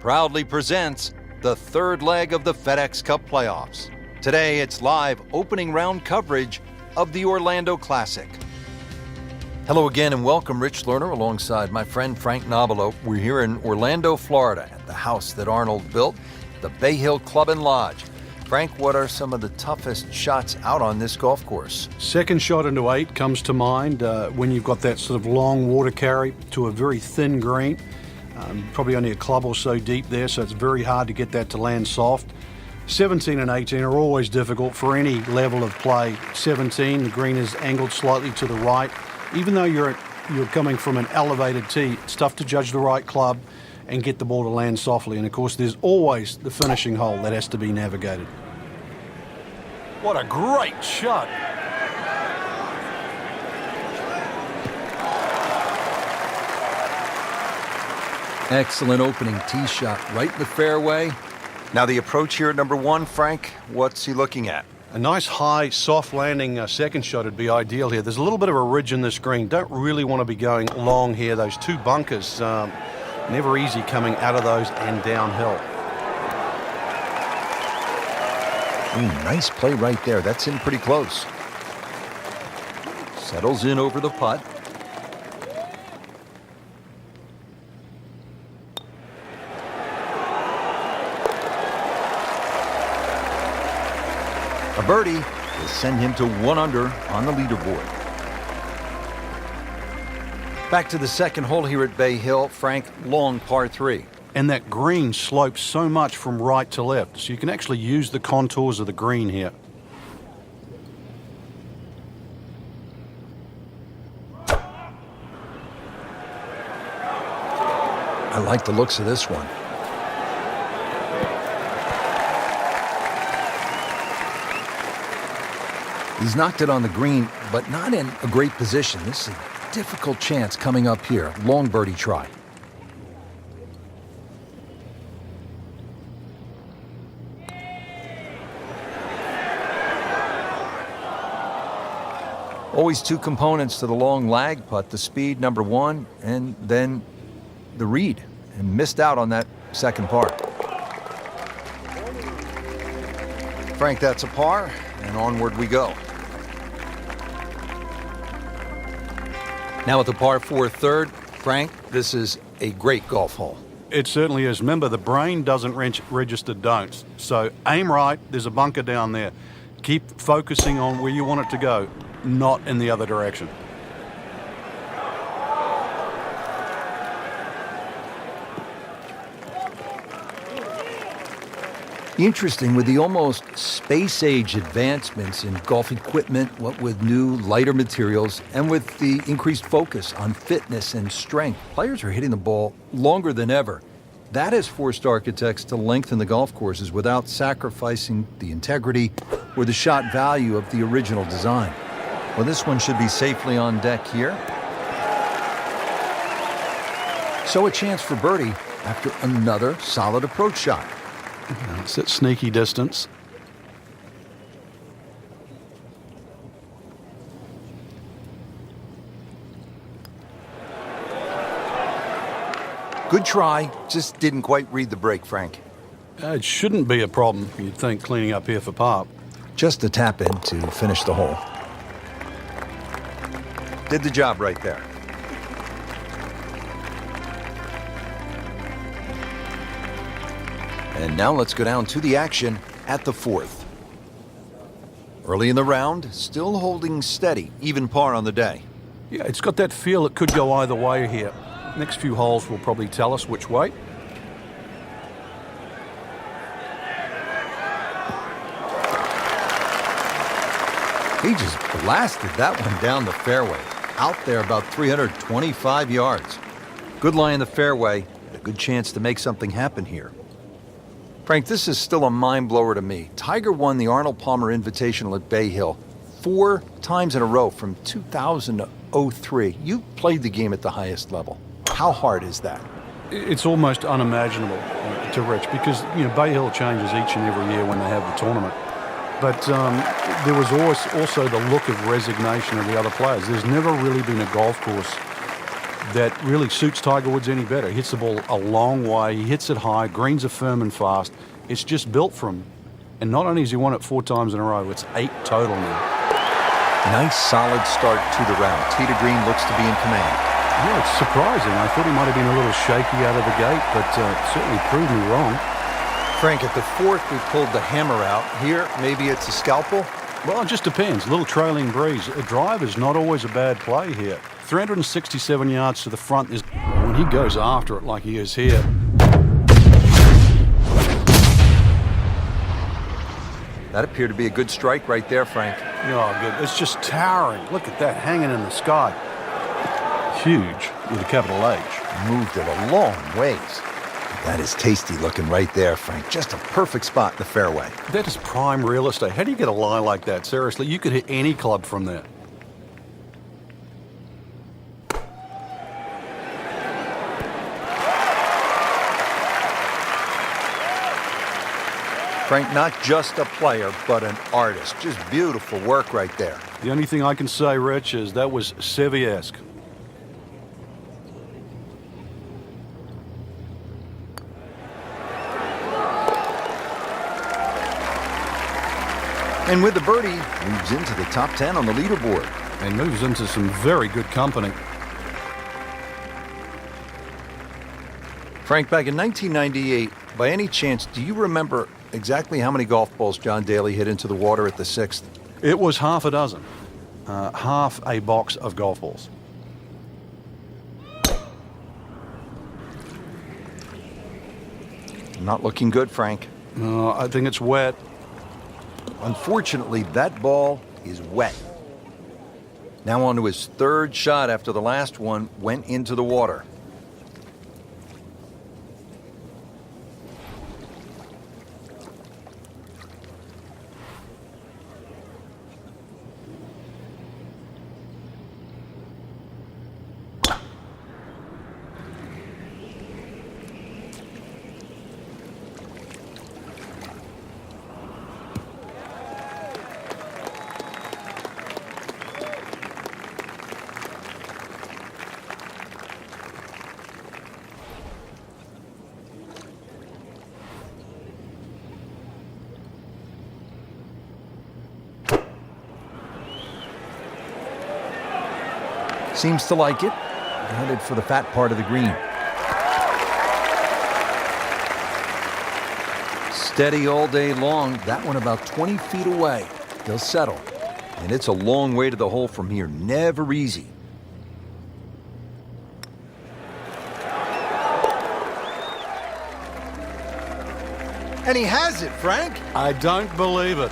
proudly presents the third leg of the FedEx Cup playoffs. Today, it's live opening round coverage of the Orlando Classic. Hello again and welcome, Rich Lerner, alongside my friend Frank Nobilo. We're here in Orlando, Florida, at the house that Arnold built, the Bay Hill Club and Lodge. Frank, what are some of the toughest shots out on this golf course? Second shot into 8 comes to mind when you've got that sort of long water carry to a very thin green. Probably only a club or so deep there, so it's very hard to get that to land soft. 17 and 18 are always difficult for any level of play. 17, the green is angled slightly to the right. Even though you're coming from an elevated tee, it's tough to judge the right club and get the ball to land softly. And of course, there's always the finishing hole that has to be navigated. What a great shot. Excellent opening tee shot right in the fairway. Now the approach here at number 1, Frank, what's he looking at? A nice high, soft landing second shot would be ideal here. There's a little bit of a ridge in this green. Don't really want to be going long here. Those two bunkers, never easy coming out of those and downhill. Ooh, nice play right there. That's in pretty close. Settles in over the putt. A birdie will send him to 1 under on the leaderboard. Back to the second hole here at Bay Hill. Frank, long par 3. And that green slopes so much from right to left, so you can actually use the contours of the green here. I like the looks of this one. He's knocked it on the green, but not in a great position. This is a difficult chance coming up here. Long birdie try. Always two components to the long lag putt, the speed, number 1, and then the read, and missed out on that second par. Frank, that's a par, and onward we go. Now at the par 4 third, Frank, this is a great golf hole. It certainly is. Remember, the brain doesn't register don'ts. So aim right, there's a bunker down there. Keep focusing on where you want it to go, not in the other direction. Interesting, with the almost space-age advancements in golf equipment, what with new, lighter materials, and with the increased focus on fitness and strength, players are hitting the ball longer than ever. That has forced architects to lengthen the golf courses without sacrificing the integrity or the shot value of the original design. Well, this one should be safely on deck here. So a chance for birdie after another solid approach shot. It's at sneaky distance. Good try, just didn't quite read the break, Frank. It shouldn't be a problem, you'd think, cleaning up here for par. Just a tap in to finish the hole. Did the job right there. And now let's go down to the action at the 4th. Early in the round, still holding steady, even par on the day. Yeah, it's got that feel it could go either way here. Next few holes will probably tell us which way. He just blasted that one down the fairway. Out there about 325 yards. Good lie in the fairway, a good chance to make something happen here. Frank, this is still a mind blower to me. Tiger won the Arnold Palmer Invitational at Bay Hill 4 times in a row from 2000 to 2003. You played the game at the highest level. How hard is that? It's almost unimaginable to Rich because, Bay Hill changes each and every year when they have the tournament. But there was always also the look of resignation of the other players. There's never really been a golf course that really suits Tiger Woods any better. He hits the ball a long way. He hits it high. Greens are firm and fast. It's just built for him. And not only has he won it 4 times in a row, it's 8 total now. Nice solid start to the round. Tee to green looks to be in command. Yeah, it's surprising. I thought he might have been a little shaky out of the gate, but certainly proved me wrong. Frank, at the 4th, we pulled the hammer out. Here, maybe it's a scalpel? Well, it just depends. A little trailing breeze. A drive is not always a bad play here. 367 yards to the front. When he goes after it like he is here. That appeared to be a good strike right there, Frank. Oh, good. It's just towering. Look at that hanging in the sky. Huge with a capital H. Moved it a long ways. That is tasty looking right there, Frank. Just a perfect spot in the fairway. That is prime real estate. How do you get a lie like that? Seriously, you could hit any club from that. Frank, not just a player, but an artist. Just beautiful work right there. The only thing I can say, Rich, is that was Seve-esque. And with the birdie, moves into the top 10 on the leaderboard. And moves into some very good company. Frank, back in 1998, by any chance, do you remember exactly how many golf balls John Daly hit into the water at the 6th? It was half a dozen. Half a box of golf balls. Not looking good, Frank. I think it's wet. Unfortunately, that ball is wet. Now on to his 3rd shot after the last one went into the water. Seems to like it. Headed for the fat part of the green. Steady all day long. That one about 20 feet away. He'll settle. And it's a long way to the hole from here. Never easy. And he has it, Frank. I don't believe it.